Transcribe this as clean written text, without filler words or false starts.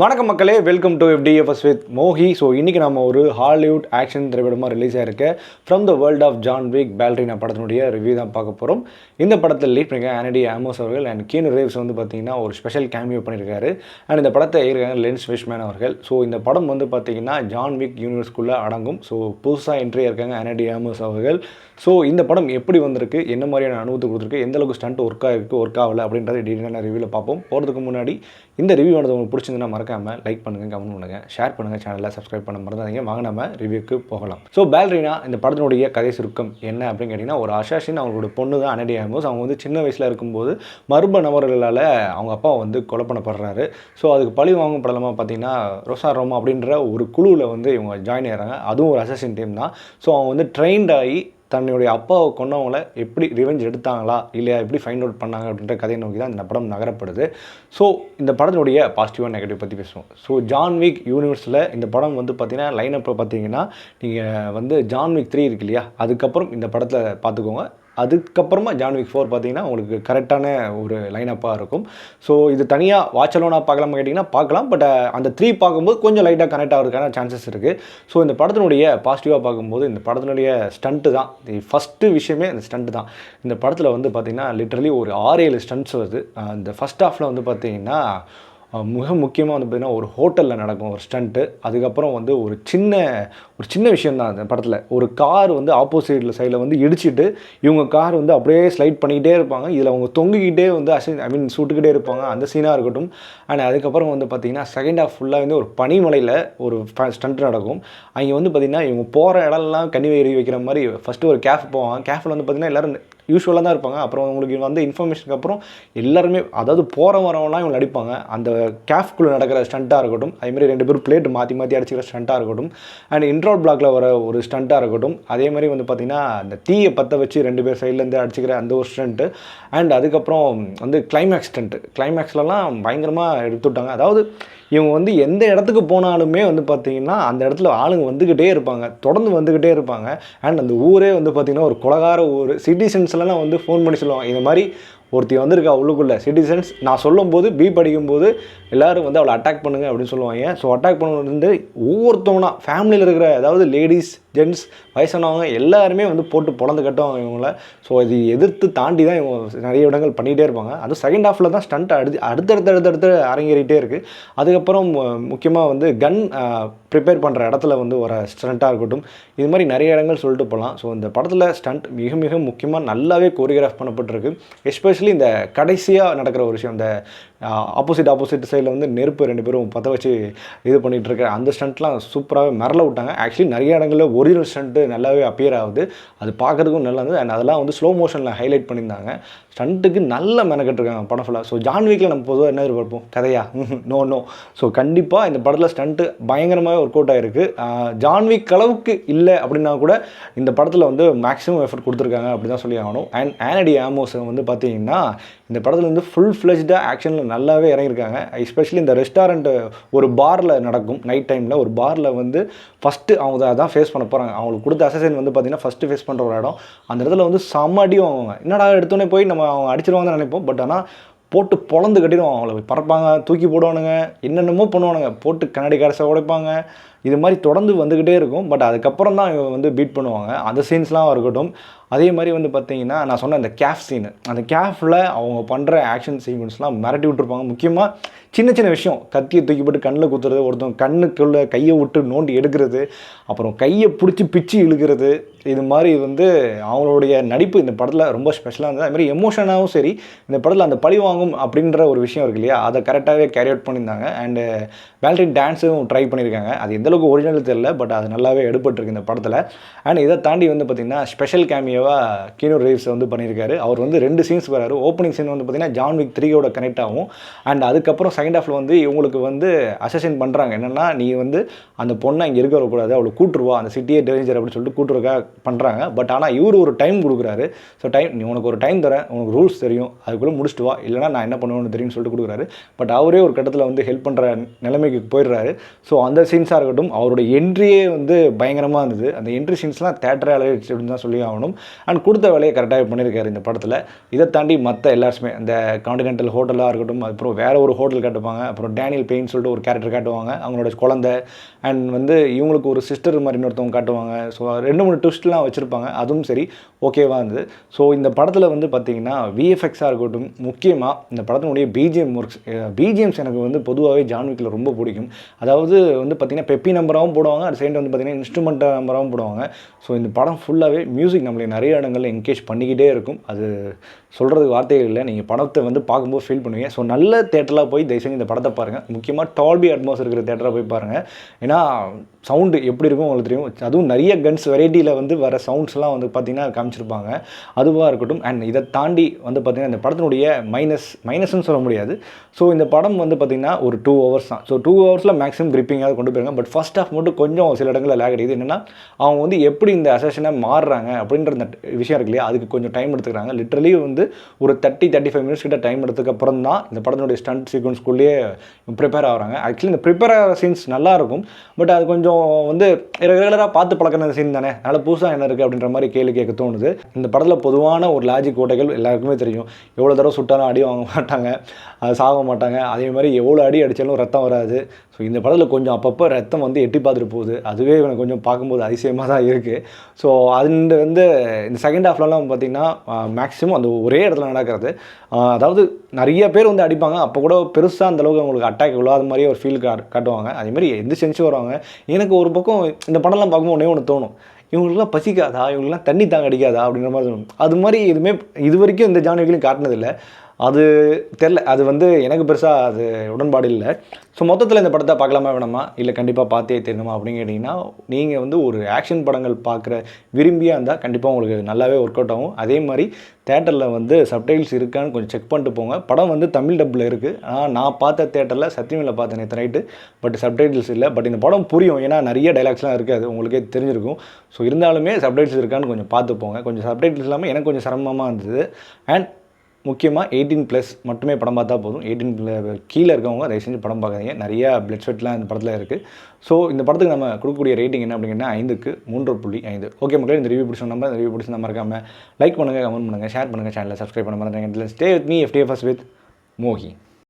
வணக்கம் மக்களே, welcome to FDFS with Mohi. So இன்றைக்கி நம்ம ஒரு ஹாலிவுட் ஆக்ஷன் திரைப்படமாக ரிலீஸ் ஆகிருக்க from the world of John Wick Ballerina படத்தினுடைய ரிவ்யூ தான் பார்க்க போகிறோம். இந்த படத்தில் லீட் பண்ணியிருக்காங்க ஆனடி ஆமோஸ் அவர்கள் அண்ட் கீனு ரீவ்ஸ் வந்து பார்த்திங்கன்னா ஒரு ஸ்பெஷல் கேமியோ பண்ணியிருக்காரு. அண்ட் இந்த படத்தை இருக்காங்க லென்ஸ் ஃபிஷ்மேன் அவர்கள். ஸோ இந்த படம் வந்து பார்த்திங்கன்னா ஜான் விக் யூனிவர்ஸ்குள்ளே அடங்கும். ஸோ புதுசாக என்ட்ரி இருக்காங்க ஆனடி ஆமோஸ் அவர்கள். ஸோ இந்த படம் எப்படி வந்திருக்கு, என்ன மாதிரியான அனுபவத்தை கொடுத்துருக்கு, எந்த அளவுக்கு ஸ்டண்ட் ஒர்க் ஆகிருக்கு ஒர்க் ஆகலை அப்படின்றத டீட்டெயிலான ரிவ்யூவில் பார்ப்போம். போகிறதுக்கு முன்னாடி இந்த ரிவ்யூ ஆனது உங்களுக்கு பிடிச்சிருந்தா மறக்காமல் லைக் பண்ணுங்கள், கமெண்ட் பண்ணுங்கள், ஷேர் பண்ணுங்கள், சேனலில் சப்ஸ்கிரைப் பண்ண மறந்துடாதீங்க. வாங்க நம்ம ரிவ்யூக்கு போகலாம். ஸோ பாலரினா இந்த படத்தினுடைய கதை சுருக்கம் என்ன அப்படின்னு கேட்டிங்கன்னா, ஒரு அசாசின் அவங்களோட பொண்ணு தான் ஆனடி ஆமோஸ். அவங்க வந்து சின்ன வயசில் இருக்கும்போது மர்ம நபர்களால் அவங்க அப்பா வந்து கொலை பண்ணப்படுறாரு. ஸோ அதுக்கு பழி வாங்கும் படலமாக பார்த்தீங்கன்னா ரொசாரோமா அப்படின்ற ஒரு குழுவில் வந்து இவங்க ஜாயின் ஆகிறாங்க. அதுவும் ஒரு அசாசின் டீம் தான். ஸோ அவங்க வந்து ட்ரெயின்ட் ஆகி தன்னுடைய அப்பாவை கொண்டவங்கள எப்படி ரிவெஞ்ச் எடுத்தாங்களா இல்லையா, எப்படி ஃபைண்ட் அவுட் பண்ணாங்க அப்படின்ற கதையை நோக்கி தான் இந்த படம் நகரப்படுது. ஸோ இந்த படத்தினுடைய பாசிட்டிவ் நெகட்டிவ் பற்றி பேசுவோம். ஸோ ஜான் விக் யூனிவர்ஸில் இந்த படம் வந்து பார்த்திங்கன்னா லைனப்பில் பார்த்தீங்கன்னா நீங்கள் வந்து ஜான் விக் 3 இருக்கு இல்லையா, அதுக்கப்புறம் இந்த படத்தை பார்த்துக்கோங்க. அதுக்கப்புறமா ஜான் விக் 4 பார்த்தீங்கன்னா உங்களுக்கு கரெக்டான ஒரு லைனப்பாக இருக்கும். ஸோ இது தனியாக வாட்சலோனா பார்க்கலாமா கேட்டிங்கன்னா பார்க்கலாம். பட் அந்த 3 பார்க்கும்போது கொஞ்சம் லைட்டாக கனெக்ட் ஆகிறதுக்கான சான்சஸ் இருக்குது. ஸோ இந்த படத்தினுடைய பாசிட்டிவாக பார்க்கும்போது இந்த படத்தினுடைய ஸ்டண்ட்டு தான் ஃபஸ்ட்டு விஷயமே. அந்த ஸ்டண்ட்டு தான் இந்த படத்தில் வந்து பார்த்திங்கன்னா லிட்ரலி ஒரு 6-7 ஸ்டண்ட்ஸ் வருது. இந்த ஃபஸ்ட் ஹாஃபில் வந்து பார்த்திங்கன்னா மிக முக்கியமாக வந்து பார்த்திங்கன்னா ஒரு ஹோட்டலில் நடக்கும் ஒரு ஸ்டண்ட்டு. அதுக்கப்புறம் வந்து ஒரு சின்ன விஷயந்தான் அந்த படத்தில். ஒரு கார் வந்து ஆப்போசிட்டில் சைடில் வந்து இடிச்சிட்டு இவங்க கார் வந்து அப்படியே ஸ்லைட் பண்ணிக்கிட்டே இருப்பாங்க. இதில் அவங்க தொங்கிக்கிட்டே வந்து சுட்டுக்கிட்டே இருப்பாங்க. அந்த சீனாக இருக்கட்டும். அண்ட் அதுக்கப்புறம் வந்து பார்த்திங்கன்னா செகண்ட் ஹாஃப் ஃபுல்லாக வந்து ஒரு பனிமலையில் ஒரு ஸ்டண்ட் நடக்கும். அங்கே வந்து பார்த்திங்கன்னா இவங்க போகிற இடம்லாம் கனி வைக்கிற மாதிரி ஃபஸ்ட்டு ஒரு கேஃப் போவாங்க. கேஃபில் வந்து பார்த்திங்கன்னா எல்லோரும் யூஸ்வலாக தான் இருப்பாங்க. அப்புறம் உங்களுக்கு வந்து இன்ஃபர்மேஷனுக்கு அப்புறம் எல்லாருமே அதாவது போகிற வரவங்களாம் இவங்க நடிப்பாங்க. அந்த கேஃப்குள்ளே நடக்கிற ஸ்டண்ட்டாக இருக்கட்டும், அதேமாதிரி 2 பேரும் பிளேட் மாற்றி அடிச்சுக்கிற ஸ்டண்ட்டாக இருக்கட்டும், அண்ட் இன்ட்ரோல் பிளாக்ல வர ஒரு ஸ்டண்ட்டாக இருக்கட்டும், அதே மாதிரி வந்து பார்த்திங்கன்னா அந்த தீயை பற்ற வச்சு 2 பேர் சைட்லேருந்து அடிச்சுக்கிற அந்த ஒரு ஸ்டண்ட்டு, அண்ட் அதுக்கப்புறம் வந்து கிளைமேக்ஸ் ஸ்டண்ட்டு. கிளைமேக்ஸ்லலாம் பயங்கரமாக எடுத்துவிட்டாங்க. அதாவது இவங்க வந்து எந்த இடத்துக்கு போனாலுமே வந்து பார்த்திங்கன்னா அந்த இடத்துல ஆளுங்க வந்துக்கிட்டே இருப்பாங்க, தொடர்ந்து வந்துக்கிட்டே இருப்பாங்க. அண்ட் அந்த ஊரே வந்து பார்த்திங்கன்னா ஒரு கொலகார ஊர். சிட்டிசன்ஸ்லாம் வந்து ஃபோன் பண்ணி சொல்லுவாங்க, இந்த மாதிரி ஒருத்தி வந்திருக்கா உள்ளுக்குள்ளே. சிட்டிசன்ஸ் நான் சொல்லும்போது படிக்கும்போது எல்லோரும் வந்து அவளை அட்டாக் பண்ணுங்க அப்படின்னு சொல்லுவாங்க. ஸோ அட்டாக் பண்ணுறது வந்து ஒவ்வொருத்தவனா ஃபேமிலியில் இருக்கிற அதாவது லேடிஸ், ஜென்ட்ஸ், வயசானவங்க எல்லாருமே வந்து போட்டு பொழந்து கட்டுவாங்க இவங்கள. ஸோ இது எதிர்த்து தாண்டி தான் இவங்க நிறைய இடங்கள் பண்ணிகிட்டே இருப்பாங்க. அதுவும் செகண்ட் ஹாஃபில் தான் ஸ்டண்ட் அடுத்தடுத்து அரங்கேறிகிட்டே இருக்குது. அதுக்கப்புறம் முக்கியமாக வந்து கன் ப்ரிப்பேர் பண்ணுற இடத்துல வந்து ஒரு ஸ்டண்ட்டாக இருக்கட்டும், இது மாதிரி நிறைய இடங்கள் சொல்லிட்டு போகலாம். ஸோ இந்த படத்தில் ஸ்டண்ட் மிக முக்கியமாக நல்லாவே கோரியோகிராஃப் பண்ணப்பட்டிருக்கு. எஸ்பெஷலி இந்த கடைசியாக நடக்கிற ஒரு விஷயம், இந்த ஆப்போசிட் சைடில் வந்து நெருப்பு 2 பேரும் பற்ற வச்சு இது பண்ணிகிட்டு இருக்க அந்த ஸ்டண்ட்லாம் சூப்பராகவே மிரள விட்டாங்க. ஆக்சுவலி நிறைய இடங்களில் ஒரிஜினல் ஸ்டண்ட்டு நல்லாவே அப்பியர் ஆகுது. அது பார்க்குறதுக்கும் நல்லா இருந்தது. அண்ட் அதெல்லாம் வந்து ஸ்லோ மோஷனில் ஹைலைட் பண்ணியிருந்தாங்க. ஸ்டண்ட்டுக்கு நல்ல மெனக்கெட்டுருக்காங்க படம் ஃபுல்லாக. ஸோ ஜான் விக்கில் நம்ம பொதுவாக என்ன எதிர்பார்ப்போம், கதையா? நோ. ஸோ கண்டிப்பாக இந்த படத்தில் ஸ்டண்ட்டு பயங்கரமாகவே ஒர்க் அவுட் ஆகிருக்கு. ஜான் விக் அளவுக்கு இல்லை அப்படின்னா கூட இந்த படத்தில் வந்து மேக்ஸிமம் எஃபர்ட் கொடுத்துருக்காங்க அப்படி தான் சொல்லி ஆகணும். அண்ட் ஆனடி ஆமோஸ் வந்து பார்த்திங்கன்னா இந்த படத்தில் வந்து ஃபுல் ஃப்ளெஜ்டாக ஆக்ஷனில் நல்லாவே இறங்கியிருக்காங்க. எஸ்பெஷலி இந்த ரெஸ்டாரண்ட்டு ஒரு பாரில் நடக்கும். நைட் டைமில் ஒரு பாரில் வந்து ஃபஸ்ட்டு அவங்க அதான் ஃபேஸ் பண்ண போகிறாங்க. அவங்களுக்கு கொடுத்த அசசன் வந்து பார்த்திங்கன்னா ஃபஸ்ட்டு ஃபேஸ் பண்ணுற ஒரு இடம். அந்த இடத்துல வந்து செம்மடியும் அவங்க என்னடா எடுத்தோடனே போய் நம்ம அவங்க அடிச்சிருவாங்கன்னு நினைப்போம். பட் ஆனால் போட்டு பொழந்து கட்டிடுவோம். அவங்கள பறப்பாங்க, தூக்கி போடுவானுங்க, என்னென்னமோ பண்ணுவானுங்க, போட்டு கண்ணாடி கடைசை உடைப்பாங்க. இது மாதிரி தொடர்ந்து வந்துக்கிட்டே இருக்கும். பட் அதுக்கப்புறம் தான் இவங்க வந்து பீட் பண்ணுவாங்க. அந்த சீன்ஸ்லாம் இருக்கட்டும். அதே மாதிரி வந்து பார்த்திங்கன்னா நான் சொன்ன அந்த கேஃப் சீனு, அந்த கேஃபில் அவங்க பண்ணுற ஆக்ஷன் சீக்வன்ஸ்லாம் மிரட்டி விட்டுருப்பாங்க. முக்கியமாக சின்ன விஷயம், கத்தியை தூக்கி போட்டு கண்ணில் குத்துறது, ஒருத்தவங்க கண்ணுக்குள்ளே கையை விட்டு நோண்டி எடுக்கிறது, அப்புறம் கையை பிடிச்சி பிச்சு இழுக்கிறது, இது மாதிரி வந்து அவங்களுடைய நடிப்பு இந்த படத்தில் ரொம்ப ஸ்பெஷலாக இருந்தது. அதுமாதிரி எமோஷனாகவும் சரி, இந்த படத்தில் அந்த பழி வாங்கும் அப்படின்ற ஒரு விஷயம் இருக்கு இல்லையா, அதை கரெக்டாகவே கேரி அவுட் பண்ணியிருந்தாங்க. அண்டு பாலரின் டான்ஸும் ட்ரை பண்ணியிருக்காங்க. அது எந்தளவுக்கு ஒரிஜினல் தெரியல, பட் அது நல்லாவே எடுபட்டிருக்கு இந்த படத்தில். அண்ட் இதை தாண்டி வந்து பார்த்திங்கன்னா ஸ்பெஷல் கேமியோவாக கீனு ரீவ்ஸ் வந்து பண்ணியிருக்காரு. அவர் வந்து 2 சீன்ஸ் வராரு. ஓப்பனிங் சீன் வந்து பார்த்திங்கன்னா ஜான் விக் 3யோட கனெக்ட் ஆகும். அண்ட் அதுக்கப்புறம் செகண்ட் ஹாஃபில் வந்து இவங்களுக்கு வந்து அசசின் பண்ணுறாங்க. என்னென்னா நீ வந்து அந்த பொண்ணை இங்கே இருக்க வரக்கூடாது, அவளை கூட்டுருவா, அந்த சிட்டியே டேஞ்சர் அப்படின்னு சொல்லிட்டு கூட்டுருக்கா பண்ணுறாங்க. பட் ஆனால் இவர் ஒரு டைம் கொடுக்குறாரு. ஸோ நீ உனக்கு ஒரு டைம் தரேன், உனக்கு ரூல்ஸ் தெரியும், அதுக்குள்ளே முடிச்சுட்டு வா, இல்லைனா நான் என்ன பண்ணுவேன்னு தெரியும்னு சொல்லிட்டு கொடுக்குறாரு. பட் அவரே ஒரு கட்டத்தில் வந்து ஹெல்ப் பண்ணுற நிலைமைக்கு போயிடுறாரு. ஸோ அந்த சீன்ஸாக இருக்கட்டும், இருக்கட்டும், அவரோட என்ட்ரியே வந்து பயங்கரமாக இருந்தது. அந்த என்ட்ரி சீன்ஸ்லாம் தேட்டரே அழகிடுச்சு அப்படின்னு தான் சொல்லி ஆகணும். அண்ட் கொடுத்த வேலையை கரெக்டாக பண்ணியிருக்காரு இந்த படத்தில். இதை தாண்டி மற்ற எல்லாருமே அந்த கான்டினென்டல் ஹோட்டலாக இருக்கட்டும், அப்புறம் வேறு ஒரு ஹோட்டல் காட்டுவாங்க, அப்புறம் டேனியல் பெயின் சொல்லிட்டு ஒரு கேரக்டர் காட்டுவாங்க, அவங்களோட குழந்தை, அண்ட் வந்து இவங்களுக்கு ஒரு சிஸ்டர் மாதிரி இன்னொருத்தவங்க காட்டுவாங்க. ஸோ 2-3 ட்விஸ்ட்லாம் வச்சுருப்பாங்க. அதுவும் சரி ஓகேவாக இருந்தது. ஸோ இந்த படத்தில் வந்து பார்த்திங்கன்னா விஎஃப்எக்ஸாக இருக்கட்டும், முக்கியமாக இந்த படத்தினுடைய பிஜிஎம் ஒர்க்ஸ், பிஜிஎம்ஸ் எனக்கு வந்து பொதுவாகவே ஜான் விக்கில் ரொம்ப பிடிக்கும். அதாவது வந்து பார்த்திங்கன்னா பெப்பி நம்பராகவும் போடுவாங்க, அட் சைடு வந்து பார்த்திங்கன்னா இன்ஸ்ட்ருமெண்ட் நம்பராகவும் போடுவாங்க. ஸோ இந்த படம் ஃபுல்லாகவே மியூசிக் நம்மளை நிறைய இடங்களில் என்கேஜ் பண்ணிக்கிட்டே இருக்கும். அது சொல்கிறதுக்கு வார்த்தைகள் இல்லை. நீங்கள் படத்தை வந்து பார்க்கும்போது ஃபீல் பண்ணுவீங்க. ஸோ நல்ல தேட்டரில் போய் தயவு செஞ்சு இந்த படத்தை பாருங்கள். முக்கியமாக டால்பி அட்மாஸ் இருக்கிற தேட்டரில் போய் பாருங்கள். ஏன்னா சவுண்டு எப்படி இருக்கும் உங்களுக்கு தெரியும். அதுவும் நிறைய கன்ஸ் வெரைட்டியில் வந்து வர சவுண்ட்ஸ்லாம் வந்து பார்த்திங்கன்னா காமிச்சிருப்பாங்க. அதுவாக இருக்கட்டும். அண்ட் இதை தாண்டி வந்து பார்த்திங்கன்னா இந்த படத்தினுடைய மைனஸ்ன்னு சொல்ல முடியாது. ஸோ இந்த படம் வந்து பார்த்திங்கன்னா ஒரு 2 hours தான். ஸோ 2 hours மேக்ஸிமம் கிரிப்பிங்காக கொண்டு போயிருங்க. பட் ஃபர்ஸ்ட் ஹாஃப் மட்டும் கொஞ்சம் சில இடங்களில் லேக் அடிக்குது. என்னென்னா அவங்க வந்து எப்படி இந்த அசஷனை மாறுறாங்க அப்படின்ற அந்த விஷயம் இருக்கு இல்லையா, அதுக்கு கொஞ்சம் டைம் எடுத்துக்கிறாங்க. லிட்டரலி வந்து ஒரு 30-35 மினிட்ஸ் கிட்ட டைம் எடுத்ததுக்கப்புறம் தான் இந்த படத்தினுடைய ஸ்டண்ட் சீக்வன்ஸ்குள்ளேயே ப்ரிப்பேர் ஆகிறாங்க. ஆக்சுவலி இந்த ப்ரிப்பேர் ஆகிற சீன்ஸ் நல்லாயிருக்கும். பட் அது கொஞ்சம் வந்து ரெகுலராக பார்த்து பழக்கிற சீன் தானே, அதனால் புதுசாக என்ன இருக்குது அப்படின்ற மாதிரி கேள்வி கேட்க தோணுது. இந்த படத்தில் பொதுவான ஒரு லாஜிக் ஓட்டைகள் எல்லாருக்குமே தெரியும். எவ்வளோ தடவை சுட்டாலும் அடி வாங்க மாட்டாங்க, அது சாக மாட்டாங்க. அதே மாதிரி எவ்வளோ அடி அடித்தாலும் ரத்தம் வராது. ஸோ இந்த படத்தில் கொஞ்சம் அப்பப்போ ரத்தம் வந்து எட்டி பார்த்துட்டு போகுது. அதுவே எனக்கு கொஞ்சம் பார்க்கும்போது அதிசயமாக தான் இருக்குது. ஸோ அது வந்து இந்த செகண்ட் ஹாஃப்லலாம் பார்த்திங்கன்னா மேக்ஸிமம் அந்த ஒரே இடத்துல நடக்கிறது. அதாவது நிறைய பேர் வந்து அடிப்பாங்க, அப்போ கூட பெருசாக அந்தளவுக்கு அவங்களுக்கு அட்டாக் விழாத மாதிரியே ஒரு ஃபீல் காட்டுவாங்க. அதேமாதிரி எந்த சென்ஸு வருவாங்க. எனக்கு ஒரு பக்கம் இந்த படம்லாம் பார்க்கும்போது ஒன்றே ஒன்று தோணும், இவங்களுக்குலாம் பசிக்காதா, இவங்களுக்குலாம் தண்ணி தாங்க அடிக்காதா அப்படின்ற மாதிரி தோணும். அது மாதிரி எதுவுமே இது வரைக்கும் இந்த ஜான் விக்லையும் காட்டினதில்லை. அது தெரில, அது வந்து எனக்கு பெருசாக அது உடன்பாடு இல்லை. ஸோ மொத்தத்தில் இந்த படத்தை பார்க்கலாமா வேணாமா, இல்லை கண்டிப்பாக பார்த்தே தெரியணுமா அப்படின்னு கேட்டிங்கன்னா, நீங்கள் வந்து ஒரு ஆக்ஷன் படங்கள் பார்க்குற விரும்பியாக இருந்தால் கண்டிப்பாக உங்களுக்கு நல்லாவே ஒர்க் அவுட் ஆகும். அதே மாதிரி தேட்டரில் வந்து சப்டைட்டில்ஸ் இருக்கான்னு கொஞ்சம் செக் பண்ணிட்டு போங்க. படம் வந்து தமிழ் டப்பில் இருக்குது. ஆனால் நான் பார்த்த தேட்டரில் சத்தியமில்ல பார்த்தேன் நேற்று நைட்டு, பட் சப்டைட்டில்ஸ் இல்லை. பட் இந்த படம் புரியும், ஏன்னா நிறைய டைலாக்ஸ்லாம் இருக்காது, உங்களுக்கே தெரிஞ்சிருக்கும். ஸோ இருந்தாலுமே சப்டைட்டில்ஸ் இருக்கான்னு கொஞ்சம் பார்த்து போங்க. கொஞ்சம் சப்டைட்டில்ஸ் இல்லாமல் எனக்கு கொஞ்சம் சிரமமாக இருந்தது. அண்ட் முக்கியமாக 18+ மட்டுமே படம் பார்த்தா போதும். 18 கீழே இருக்கவங்க தயவு செஞ்சு படம் பார்க்காதீங்க. நிறையா பிளட் ஸ்வெட்லாம் இந்த படத்தில் இருக்குது. ஸோ இந்த படத்துக்கு நம்ம கொடுக்கக்கூடிய ரேட்டிங் என்ன அப்படின்னா 5க்கு 3.5. ஓகே மக்களே, இந்த ரிவ்யூ பிடிச்ச ரிவ்யூ பிடிச்ச மறக்காமல் லைக் பண்ணுங்கள், கமெண்ட் பண்ணுங்கள், ஷேர் பண்ணுங்கள், சேனலை சப்ஸ்கிரைப் பண்ண மறந்துடுங்க. Stay with me FTFS with மோகி.